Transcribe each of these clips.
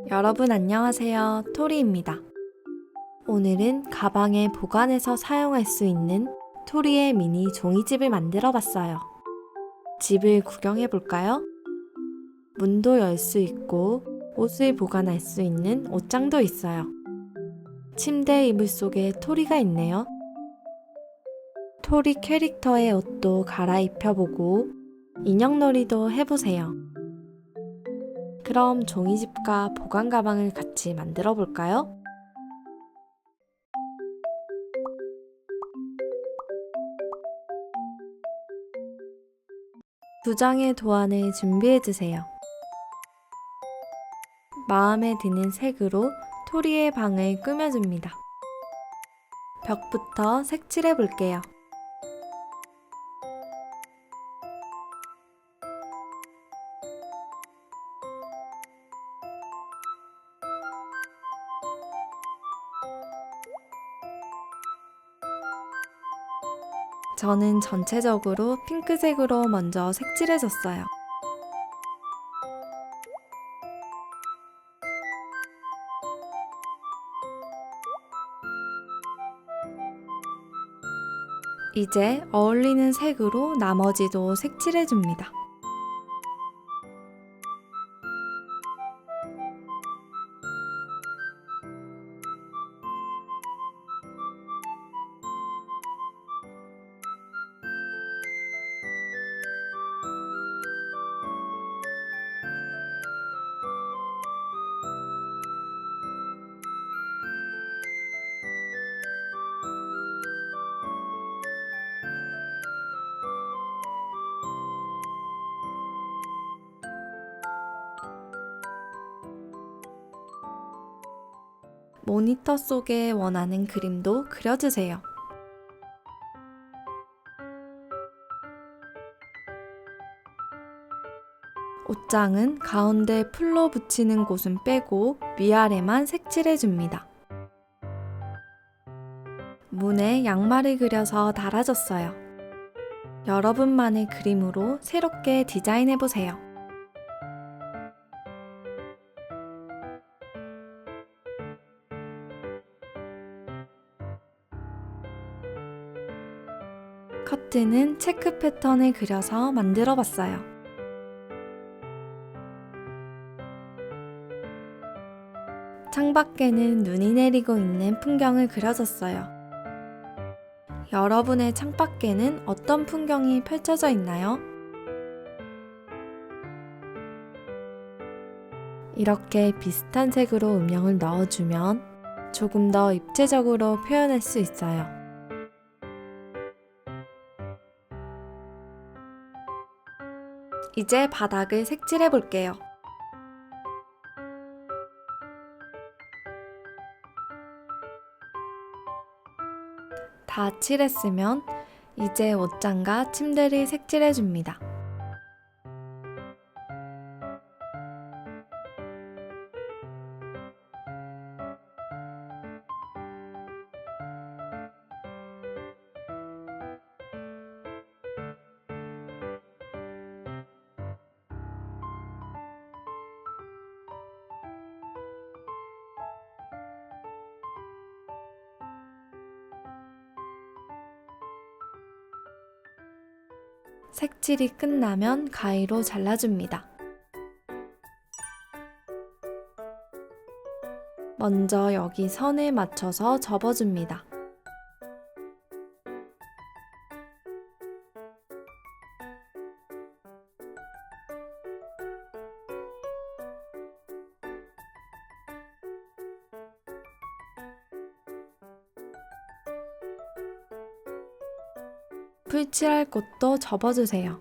여러분 안녕하세요. 토리입니다. 오늘은 가방에 보관해서 사용할 수 있는 토리의 미니 종이집을 만들어 봤어요. 집을 구경해 볼까요? 문도 열 수 있고 옷을 보관할 수 있는 옷장도 있어요. 침대 이불 속에 토리가 있네요. 토리 캐릭터의 옷도 갈아입혀보고 인형놀이도 해보세요. 그럼 종이집과 보관 가방을 같이 만들어 볼까요? 두 장의 도안을 준비해 주세요. 마음에 드는 색으로 토리의 방을 꾸며줍니다. 벽부터 색칠해 볼게요. 저는 전체적으로 핑크색으로 먼저 색칠해 줬어요. 이제 어울리는 색으로 나머지도 색칠해 줍니다. 모니터 속에 원하는 그림도 그려주세요. 옷장은 가운데 풀로 붙이는 곳은 빼고 위아래만 색칠해줍니다. 문에 양말을 그려서 달아줬어요. 여러분만의 그림으로 새롭게 디자인해보세요. 커튼은 체크 패턴을 그려서 만들어봤어요. 창밖에는 눈이 내리고 있는 풍경을 그려줬어요. 여러분의 창밖에는 어떤 풍경이 펼쳐져 있나요? 이렇게 비슷한 색으로 음영을 넣어주면 조금 더 입체적으로 표현할 수 있어요. 이제 바닥을 색칠해 볼게요. 다 칠했으면 이제 옷장과 침대를 색칠해 줍니다. 색칠이 끝나면 가위로 잘라줍니다. 먼저 여기 선에 맞춰서 접어줍니다. 풀칠할 곳도 접어주세요.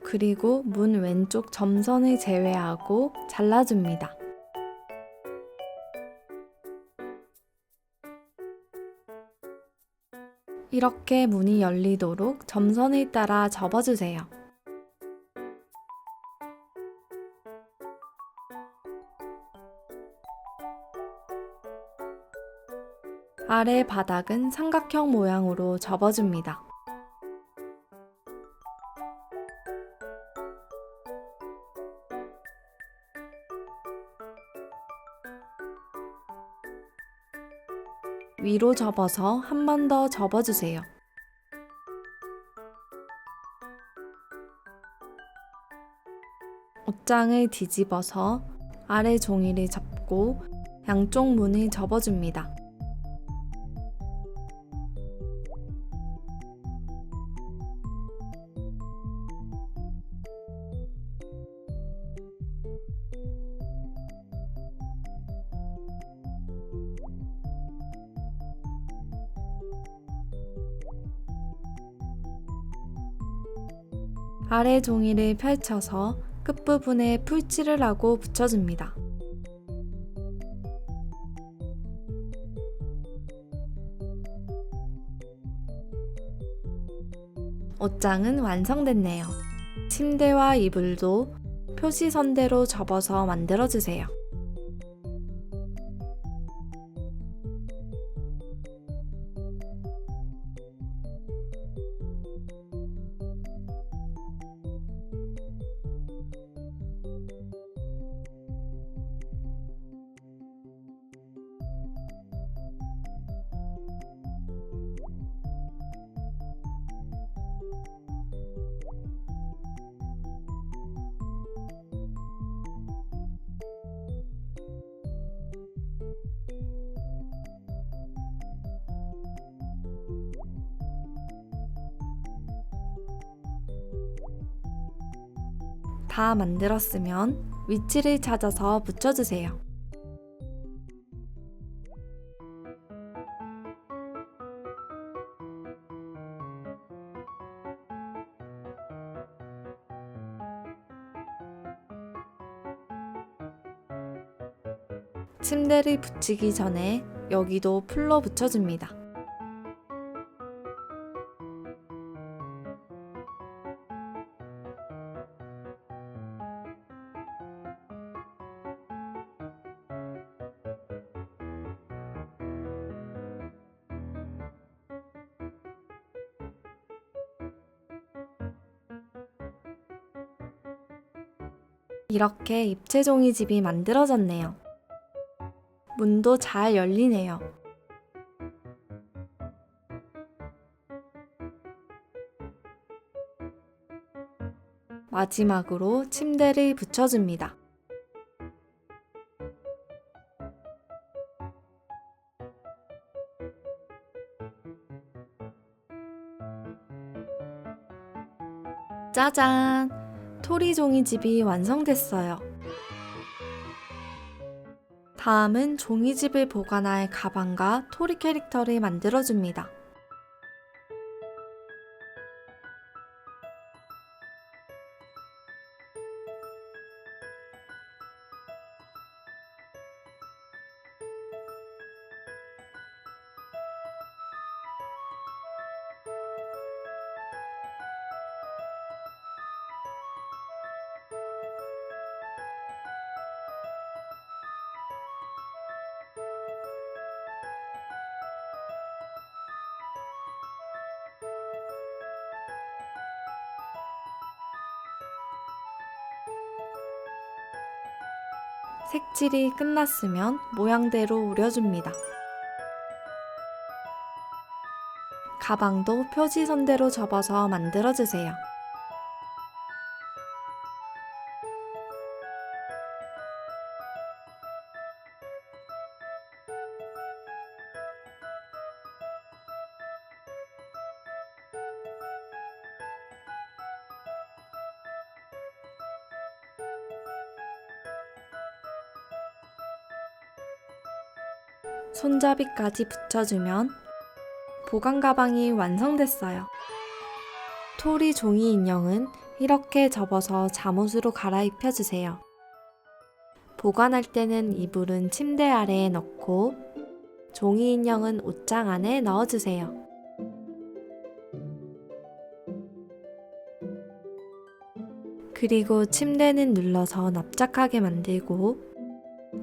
그리고 문 왼쪽 점선을 제외하고 잘라줍니다. 이렇게 문이 열리도록 점선을 따라 접어주세요. 아래 바닥은 삼각형 모양으로 접어줍니다. 위로 접어서 한 번 더 접어주세요. 옷장을 뒤집어서 아래 종이를 접고 양쪽 문을 접어줍니다. 아래 종이를 펼쳐서 끝부분에 풀칠을 하고 붙여줍니다. 옷장은 완성됐네요. 침대와 이불도 표시선대로 접어서 만들어주세요. 다 만들었으면 위치를 찾아서 붙여주세요. 침대를 붙이기 전에 여기도 풀로 붙여줍니다. 이렇게 입체 종이집이 만들어졌네요. 문도 잘 열리네요. 마지막으로 침대를 붙여줍니다. 짜잔! 토리 종이집이 완성됐어요. 다음은 종이집을 보관할 가방과 토리 캐릭터를 만들어줍니다. 색칠이 끝났으면 모양대로 오려줍니다. 가방도 표지선대로 접어서 만들어주세요. 손잡이까지 붙여주면 보관 가방이 완성됐어요. 토리 종이 인형은 이렇게 접어서 잠옷으로 갈아입혀주세요. 보관할 때는 이불은 침대 아래에 넣고 종이 인형은 옷장 안에 넣어주세요. 그리고 침대는 눌러서 납작하게 만들고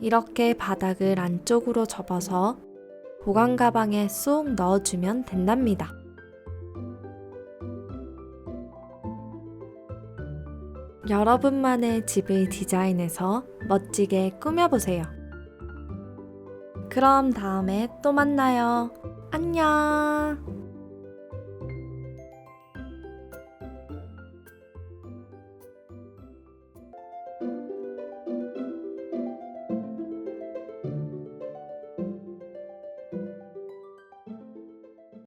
이렇게 바닥을 안쪽으로 접어서 보관 가방에 쏙 넣어주면 된답니다. 여러분만의 집을 디자인해서 멋지게 꾸며보세요. 그럼 다음에 또 만나요. 안녕.